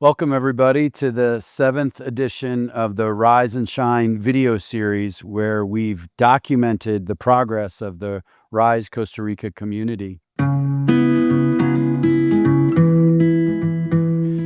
Welcome everybody to the 7th edition of the Rise and Shine video series, where we've documented the progress of the RISE Costa Rica community.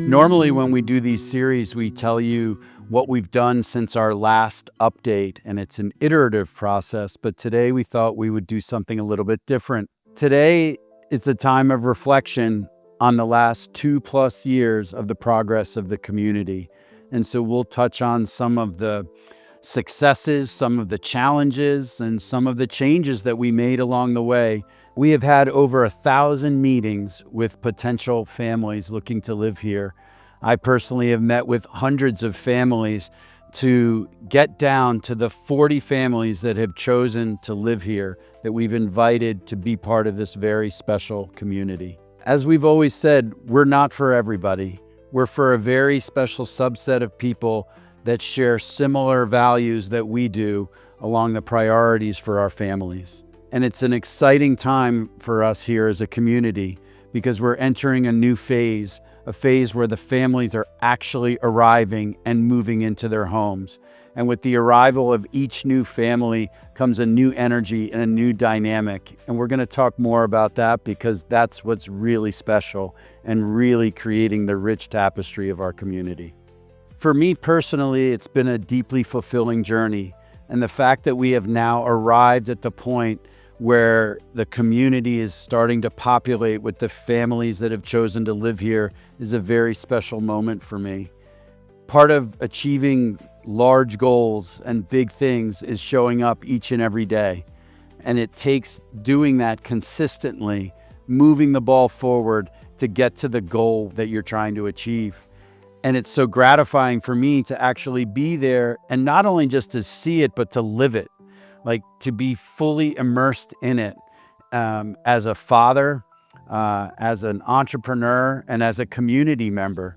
Normally when we do these series, we tell you what we've done since our last update, and it's an iterative process, but today we thought we would do something a little bit different. Today is a time of reflection on the last 2+ years of the progress of the community. And so we'll touch on some of the successes, some of the challenges, and some of the changes that we made along the way. We have had over 1,000 meetings with potential families looking to live here. I personally have met with hundreds of families to get down to the 40 families that have chosen to live here, that we've invited to be part of this very special community. As we've always said, we're not for everybody. We're for a very special subset of people that share similar values that we do along the priorities for our families. And it's an exciting time for us here as a community because we're entering a new phase, a phase where the families are actually arriving and moving into their homes. And with the arrival of each new family comes a new energy and a new dynamic. And we're going to talk more about that because that's what's really special and really creating the rich tapestry of our community. For me personally, it's been a deeply fulfilling journey. And the fact that we have now arrived at the point where the community is starting to populate with the families that have chosen to live here is a very special moment for me. Part of achieving large goals and big things is showing up each and every day. And it takes doing that consistently, moving the ball forward to get to the goal that you're trying to achieve. And it's so gratifying for me to actually be there and not only just to see it, but to live it, like to be fully immersed in it as a father, as an entrepreneur, and as a community member.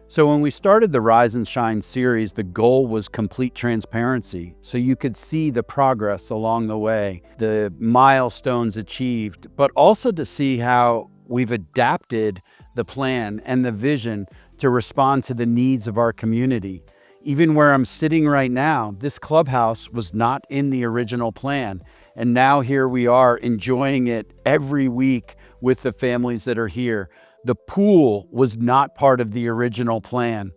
So when we started the Rise and Shine series, the goal was complete transparency. So you could see the progress along the way, the milestones achieved, but also to see how we've adapted the plan and the vision to respond to the needs of our community. Even where I'm sitting right now, this clubhouse was not in the original plan. And now here we are enjoying it every week with the families that are here. The pool was not part of the original plan.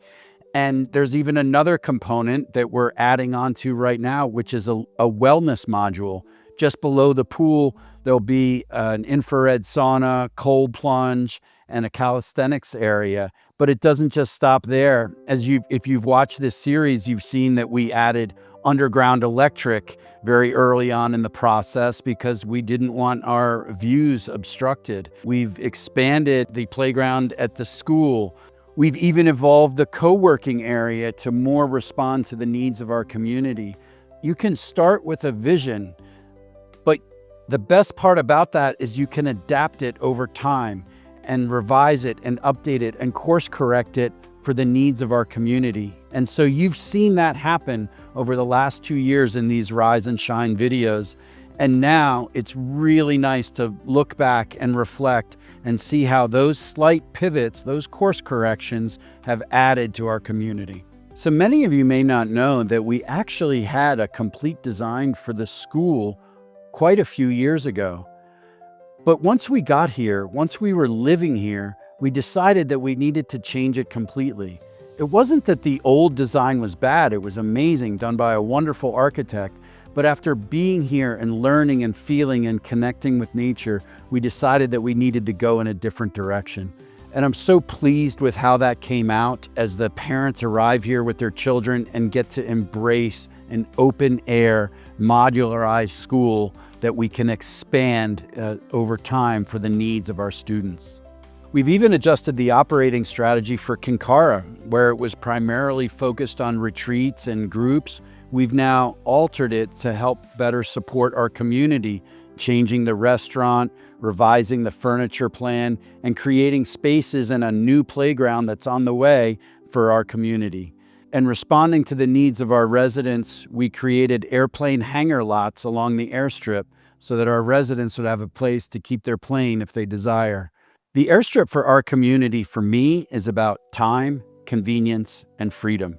And there's even another component that we're adding on to right now, which is a wellness module. Just below the pool, there'll be an infrared sauna, cold plunge, and a calisthenics area. But it doesn't just stop there. If you've watched this series, you've seen that we added underground electric very early on in the process because we didn't want our views obstructed. We've expanded the playground at the school. We've even evolved the co-working area to more respond to the needs of our community. You can start with a vision, but the best part about that is you can adapt it over time and revise it and update it and course correct it for the needs of our community. And so you've seen that happen over the last 2 years in these Rise and Shine videos. And now it's really nice to look back and reflect and see how those slight pivots, those course corrections have added to our community. So many of you may not know that we actually had a complete design for the school quite a few years ago. But once we got here, once we were living here, we decided that we needed to change it completely. It wasn't that the old design was bad, it was amazing, done by a wonderful architect. But after being here and learning and feeling and connecting with nature, we decided that we needed to go in a different direction. And I'm so pleased with how that came out as the parents arrive here with their children and get to embrace an open air, modularized school that we can expand over time for the needs of our students. We've even adjusted the operating strategy for Kinkara, where it was primarily focused on retreats and groups. We've now altered it to help better support our community, changing the restaurant, revising the furniture plan, and creating spaces and a new playground that's on the way for our community. And responding to the needs of our residents, we created airplane hangar lots along the airstrip so that our residents would have a place to keep their plane if they desire. The airstrip for our community, for me, is about time, convenience, and freedom.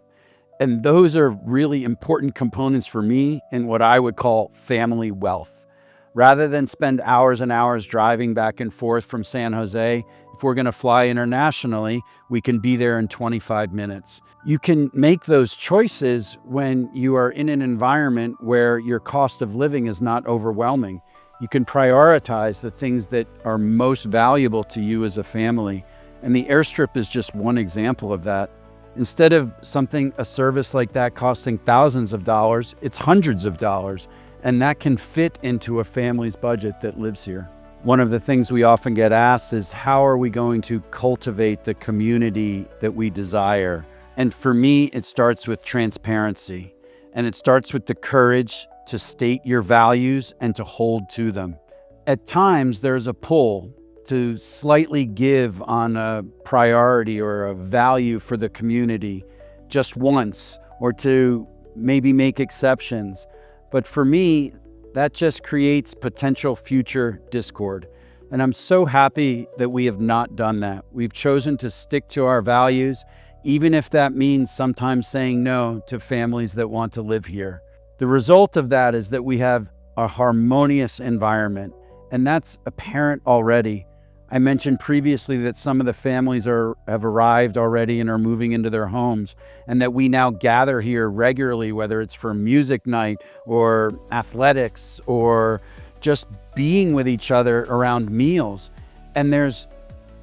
And those are really important components for me in what I would call family wealth. Rather than spend hours and hours driving back and forth from San Jose, if we're going to fly internationally, we can be there in 25 minutes. You can make those choices when you are in an environment where your cost of living is not overwhelming. You can prioritize the things that are most valuable to you as a family. And the airstrip is just one example of that. Instead of a service like that costing thousands of dollars, it's hundreds of dollars. And that can fit into a family's budget that lives here. One of the things we often get asked is, how are we going to cultivate the community that we desire? And for me, it starts with transparency. And it starts with the courage to state your values and to hold to them. At times, there's a pull to slightly give on a priority or a value for the community just once, or to maybe make exceptions. But for me, that just creates potential future discord. And I'm so happy that we have not done that. We've chosen to stick to our values, even if that means sometimes saying no to families that want to live here. The result of that is that we have a harmonious environment, and that's apparent already. I mentioned previously that some of the families have arrived already and are moving into their homes, and that we now gather here regularly, whether it's for music night or athletics or just being with each other around meals. And there's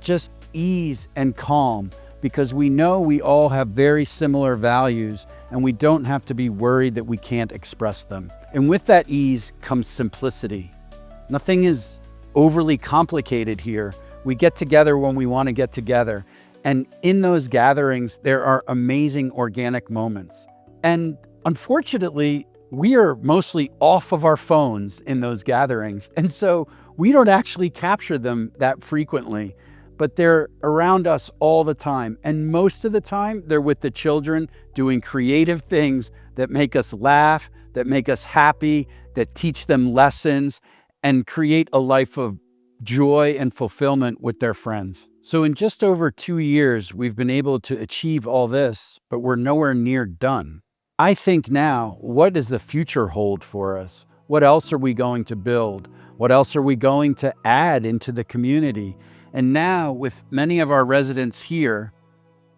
just ease and calm because we know we all have very similar values and we don't have to be worried that we can't express them. And with that ease comes simplicity. Nothing is overly complicated here. We get together when we want to get together. And in those gatherings, there are amazing organic moments. And unfortunately, we are mostly off of our phones in those gatherings. And so we don't actually capture them that frequently, but they're around us all the time. And most of the time, they're with the children doing creative things that make us laugh, that make us happy, that teach them lessons, and create a life of joy and fulfillment with their friends. So in just over 2 years, we've been able to achieve all this, but we're nowhere near done. I think now, what does the future hold for us? What else are we going to build? What else are we going to add into the community? And now, with many of our residents here,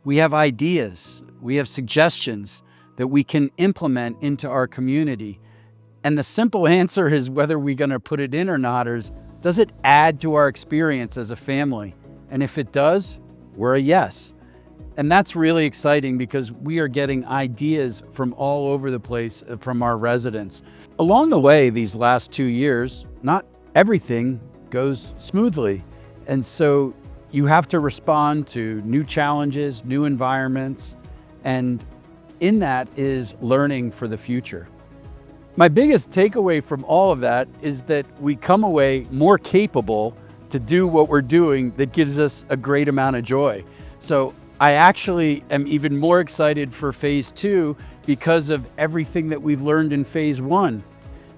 we have ideas, we have suggestions that we can implement into our community. And the simple answer is whether we're going to put it in or not, or does it add to our experience as a family? And if it does, we're a yes. And that's really exciting because we are getting ideas from all over the place from our residents. Along the way, these last 2 years, not everything goes smoothly. And so you have to respond to new challenges, new environments, and in that is learning for the future. My biggest takeaway from all of that is that we come away more capable to do what we're doing that gives us a great amount of joy. So I actually am even more excited for phase 2 because of everything that we've learned in phase 1.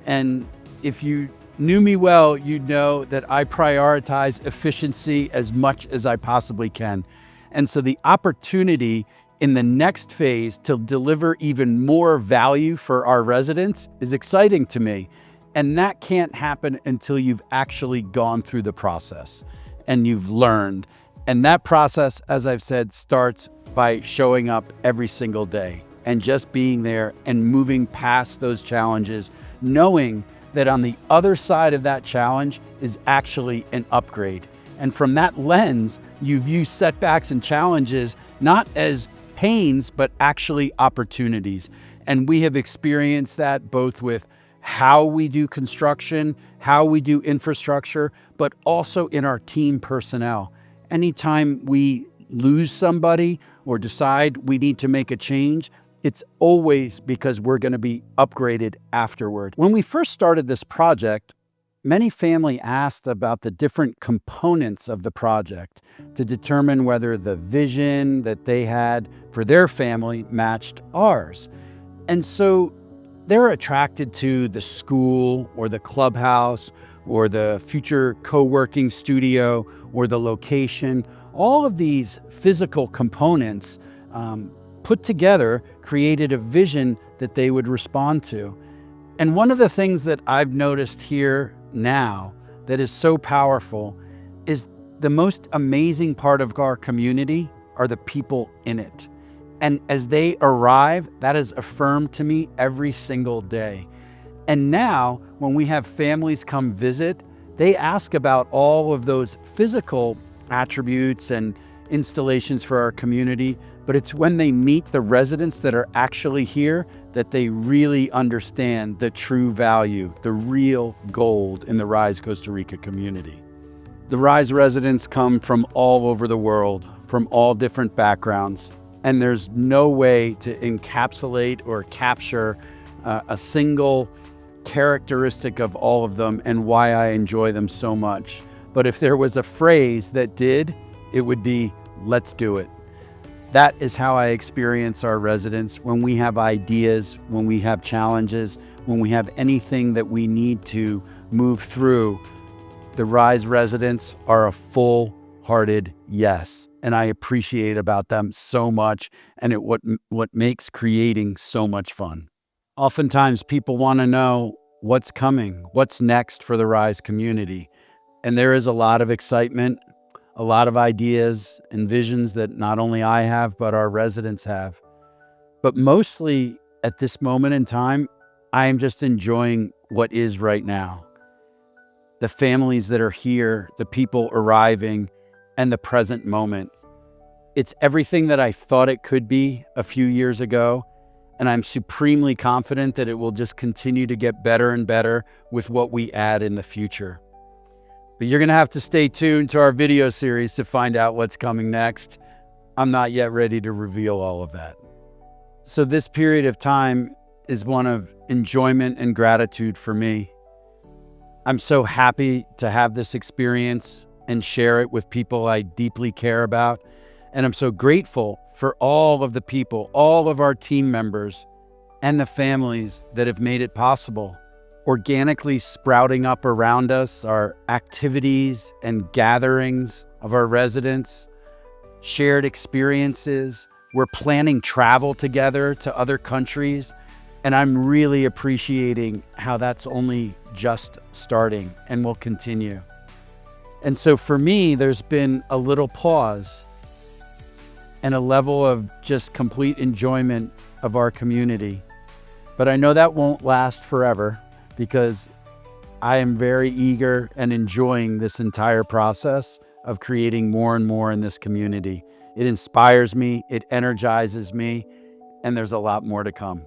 And if you knew me well, you'd know that I prioritize efficiency as much as I possibly can. And so the opportunity in the next phase to deliver even more value for our residents is exciting to me. And that can't happen until you've actually gone through the process and you've learned. And that process, as I've said, starts by showing up every single day and just being there and moving past those challenges, knowing that on the other side of that challenge is actually an upgrade. And from that lens, you view setbacks and challenges not as pains, but actually opportunities. And we have experienced that both with how we do construction, how we do infrastructure, but also in our team personnel. Anytime we lose somebody or decide we need to make a change, it's always because we're going to be upgraded afterward. When we first started this project, many families asked about the different components of the project to determine whether the vision that they had for their family matched ours. And so they're attracted to the school or the clubhouse or the future co-working studio or the location. All of these physical components put together created a vision that they would respond to. And one of the things that I've noticed here now that is so powerful is the most amazing part of our community are the people in it. And as they arrive, that is affirmed to me every single day. And now, when we have families come visit, they ask about all of those physical attributes and installations for our community, but it's when they meet the residents that are actually here that they really understand the true value, the real gold in the RISE Costa Rica community. The RISE residents come from all over the world, from all different backgrounds, and there's no way to encapsulate or capture a single characteristic of all of them and why I enjoy them so much. But if there was a phrase that did, it would be, let's do it. That is how I experience our residents when we have ideas, when we have challenges, when we have anything that we need to move through. The RISE residents are a full-hearted yes, and I appreciate about them so much, and what makes creating so much fun. Oftentimes people want to know what's coming, what's next for the RISE community. And there is a lot of excitement, a lot of ideas and visions that not only I have, but our residents have. But mostly at this moment in time, I am just enjoying what is right now. The families that are here, the people arriving, and the present moment. It's everything that I thought it could be a few years ago. And I'm supremely confident that it will just continue to get better and better with what we add in the future. But you're going to have to stay tuned to our video series to find out what's coming next. I'm not yet ready to reveal all of that. So this period of time is one of enjoyment and gratitude for me. I'm so happy to have this experience and share it with people I deeply care about. And I'm so grateful for all of the people, all of our team members, and the families that have made it possible. Organically sprouting up around us are activities and gatherings of our residents, shared experiences. We're planning travel together to other countries, and I'm really appreciating how that's only just starting and will continue. And so for me, there's been a little pause and a level of just complete enjoyment of our community. But I know that won't last forever because I am very eager and enjoying this entire process of creating more and more in this community. It inspires me, it energizes me, and there's a lot more to come.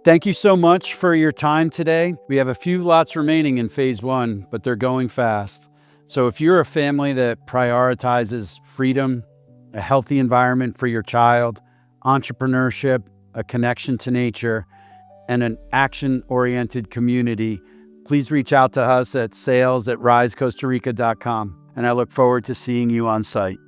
Thank you so much for your time today. We have a few lots remaining in phase 1, but they're going fast. So if you're a family that prioritizes freedom, a healthy environment for your child, entrepreneurship, a connection to nature, and an action-oriented community, please reach out to us at sales@risecostarica.com, and I look forward to seeing you on site.